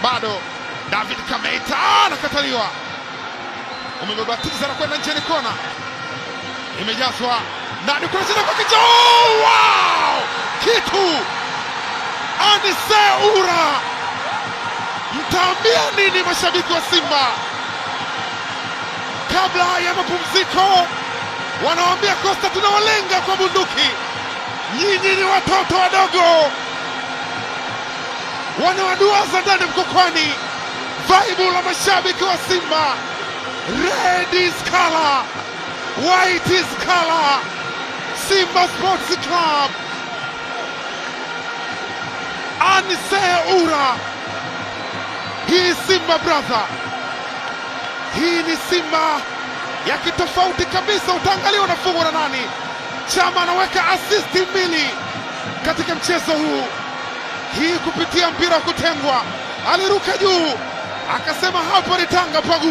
bado David Kameta anakataliwa, umebabatiza na kwenda nchini kona, imejazwa ndani kwa jina kwa kichwa. Wow! Kitu Anise Ura, mtaambia nini mashabiki wa Simba kabla ya mapumziko? Wanawaambia Costa, tunawalenga kwa bunduki, nyinyi ni watoto wadogo. Wanawaduaza ndani mkokwani, vaibu la mashabiki wa Simba. Red is color, white is color. Simba Sports Club, Anise Ura, hii Simba brother, hii ni Simba ya kitofauti kabisa. Utaangalia unafungwa na nani. Chama anaweka asisti 2 katika mchezo huu, hii kupitia mpira wa kutengwa. Aliruka juu akasema hapa ni Tanga pagu.